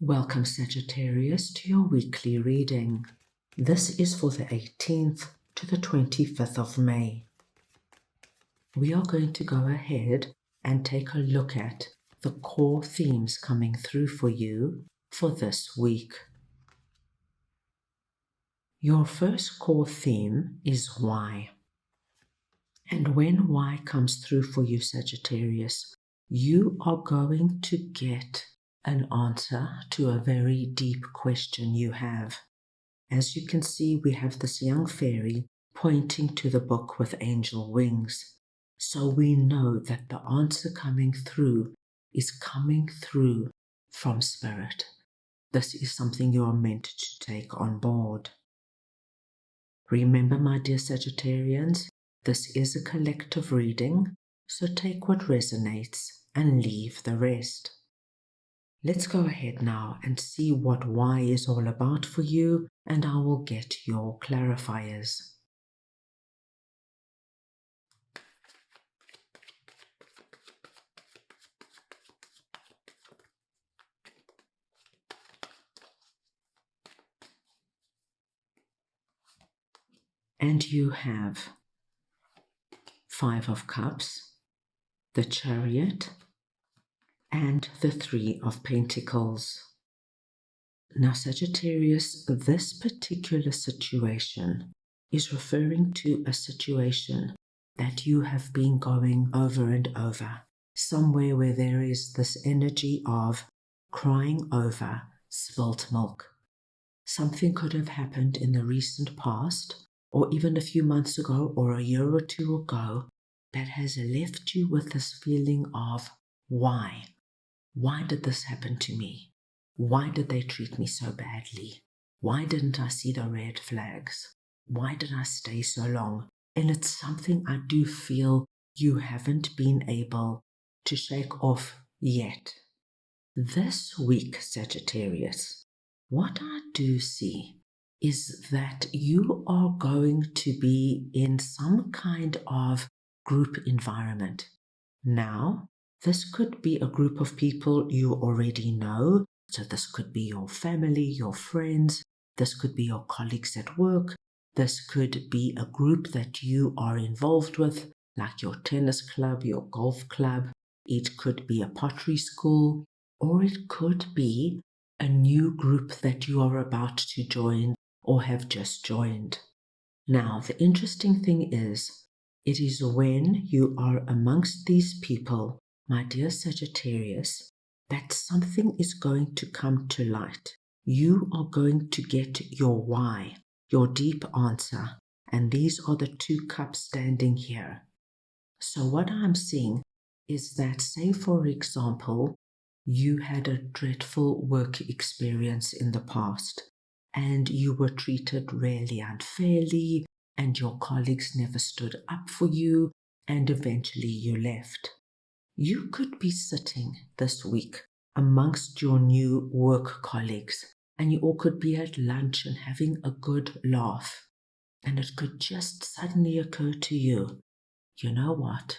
Welcome, Sagittarius, to your weekly reading. This is for the 18th to the 25th of May. We are going to go ahead and take a look at the core themes coming through for you for this week. Your first core theme is why. And when why comes through for you, Sagittarius, you are going to get an answer to a very deep question you have. As you can see, we have this young fairy pointing to the book with angel wings. So we know that the answer coming through is coming through from Spirit. This is something you are meant to take on board. Remember, my dear Sagittarians, this is a collective reading, so take what resonates and leave the rest. Let's go ahead now and see what why is all about for you, and I will get your clarifiers. And you have 5 of Cups, the Chariot, and the 3 of Pentacles. Now, Sagittarius, this particular situation is referring to a situation that you have been going over and over, somewhere where there is this energy of crying over spilt milk. Something could have happened in the recent past, or even a few months ago, or a year or two ago, that has left you with this feeling of why? Why did this happen to me? Why did they treat me so badly? Why didn't I see the red flags? Why did I stay so long? And it's something I do feel you haven't been able to shake off yet. This week, Sagittarius, what I do see is that you are going to be in some kind of group environment. Now, this could be a group of people you already know. So this could be your family, your friends. This could be your colleagues at work. This could be a group that you are involved with, like your tennis club, your golf club. It could be a pottery school, or it could be a new group that you are about to join or have just joined. Now, the interesting thing is, it is when you are amongst these people, my dear Sagittarius, that something is going to come to light. You are going to get your why, your deep answer, and these are the 2 cups standing here. So what I'm seeing is that, say for example, you had a dreadful work experience in the past, and you were treated really unfairly, and your colleagues never stood up for you, and eventually you left. You could be sitting this week amongst your new work colleagues, and you all could be at lunch and having a good laugh, and it could just suddenly occur to you, you know what?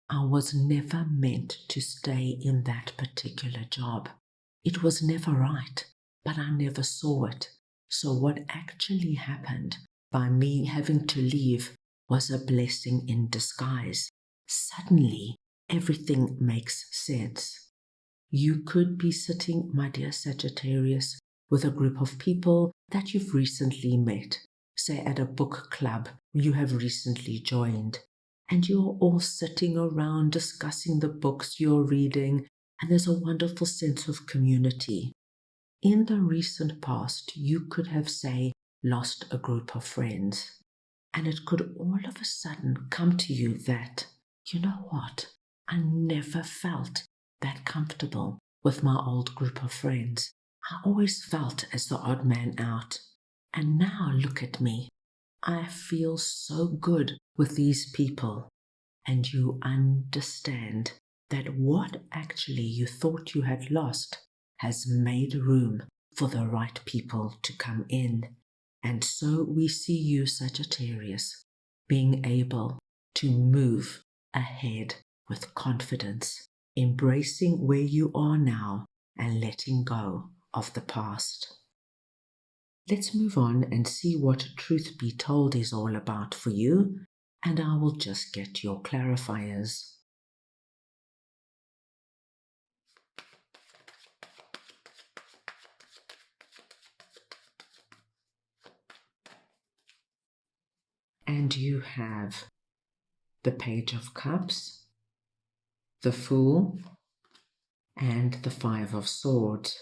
I was never meant to stay in that particular job. It was never right, but I never saw it. So what actually happened by me having to leave was a blessing in disguise. Suddenly, everything makes sense. You could be sitting, my dear Sagittarius, with a group of people that you've recently met, say at a book club you have recently joined, and you're all sitting around discussing the books you're reading, and there's a wonderful sense of community. In the recent past, you could have, say, lost a group of friends, and it could all of a sudden come to you that, you know what, I never felt that comfortable with my old group of friends. I always felt as the odd man out, and now look at me. I feel so good with these people. And you understand that what actually you thought you had lost has made room for the right people to come in. And so we see you, Sagittarius, being able to move ahead with confidence, embracing where you are now and letting go of the past. Let's move on and see what Truth Be Told is all about for you, and I will just get your clarifiers. And you have the Page of Cups, the Fool, and the Five of Swords.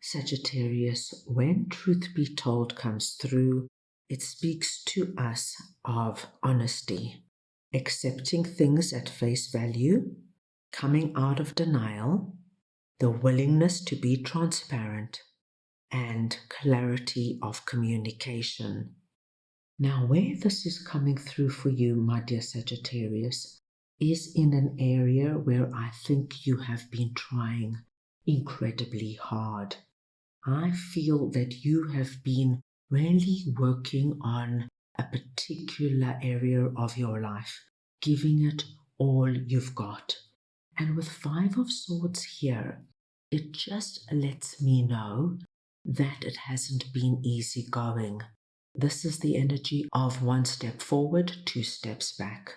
Sagittarius, when Truth Be Told comes through, it speaks to us of honesty, accepting things at face value, coming out of denial, the willingness to be transparent, and clarity of communication. Now, where this is coming through for you, my dear Sagittarius, is in an area where I think you have been trying incredibly hard. I feel that you have been really working on a particular area of your life, giving it all you've got. And with Five of Swords here, it just lets me know that it hasn't been easy going. This is the energy of 1 step forward, 2 steps back.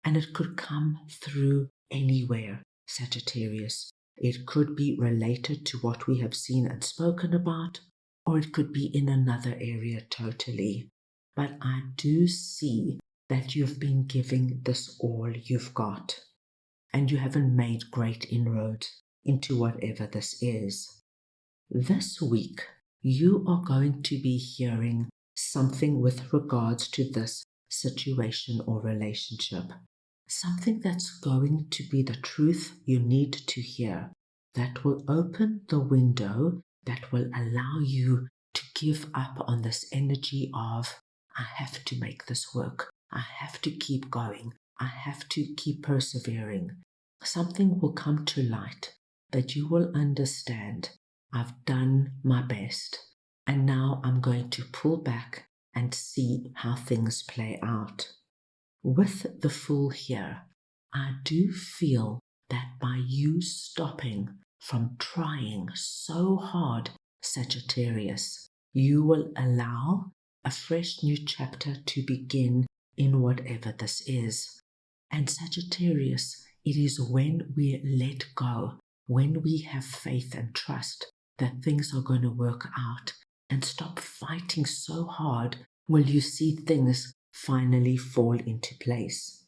And it could come through anywhere, Sagittarius. It could be related to what we have seen and spoken about, or it could be in another area totally. But I do see that you've been giving this all you've got, and you haven't made great inroads into whatever this is. This week, you are going to be hearing something with regards to this situation or relationship. Something that's going to be the truth you need to hear, that will open the window, that will allow you to give up on this energy of, I have to make this work, I have to keep going, I have to keep persevering. Something will come to light that you will understand, I've done my best, and now I'm going to pull back and see how things play out. With the Fool here, I do feel that by you stopping from trying so hard, Sagittarius, you will allow a fresh new chapter to begin in whatever this is. And Sagittarius, it is when we let go, when we have faith and trust that things are going to work out, and stop fighting so hard, will you see things finally fall into place.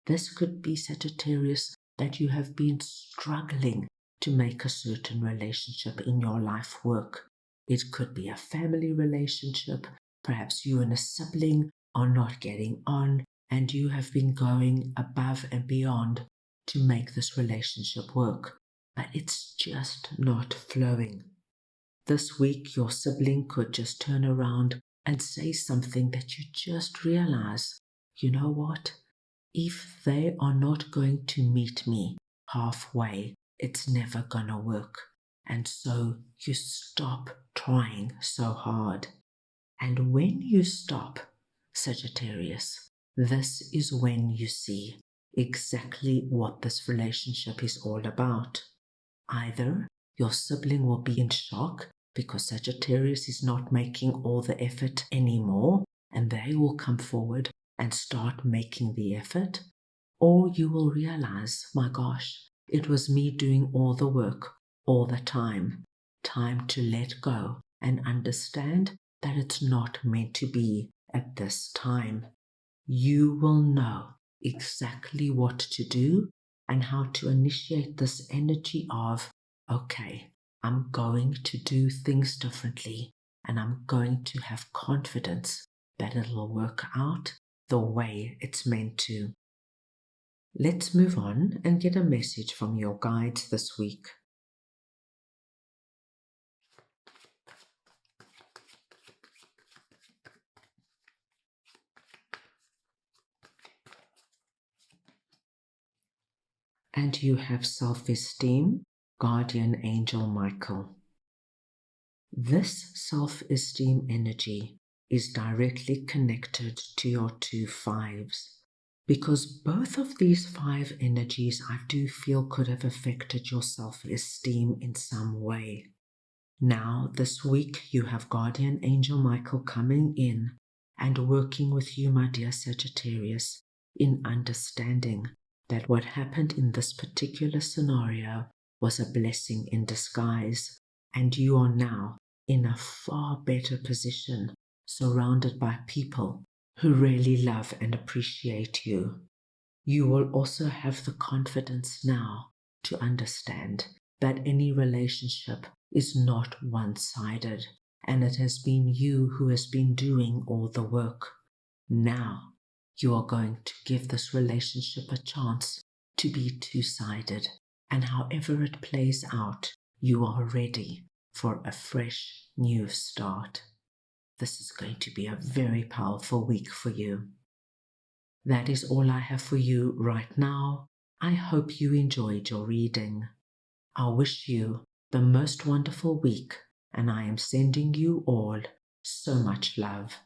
This could be, Sagittarius, that you have been struggling to make a certain relationship in your life work. It could be a family relationship. Perhaps you and a sibling are not getting on, and you have been going above and beyond to make this relationship work, but it's just not flowing. This week, your sibling could just turn around and say something that you just realize, you know what? If they are not going to meet me halfway, it's never gonna work. And so you stop trying so hard. And when you stop, Sagittarius, this is when you see exactly what this relationship is all about. Either your sibling will be in shock because Sagittarius is not making all the effort anymore, and they will come forward and start making the effort, or you will realize, my gosh, it was me doing all the work all the time. Time to let go and understand that it's not meant to be at this time. You will know exactly what to do and how to initiate this energy of, okay, I'm going to do things differently, and I'm going to have confidence that it'll work out the way it's meant to. Let's move on and get a message from your guides this week. And you have self-esteem, guardian angel Michael. This self-esteem energy is directly connected to your 2 5s, because both of these 5 energies I do feel could have affected your self-esteem in some way. Now, this week, you have Guardian Angel Michael coming in and working with you, my dear Sagittarius, in understanding that what happened in this particular scenario was a blessing in disguise, and you are now in a far better position, surrounded by people who really love and appreciate you. You will also have the confidence now to understand that any relationship is not one-sided, and it has been you who has been doing all the work. Now you are going to give this relationship a chance to be two-sided, and however it plays out, you are ready for a fresh new start. This is going to be a very powerful week for you. That is all I have for you right now. I hope you enjoyed your reading. I wish you the most wonderful week, and I am sending you all so much love.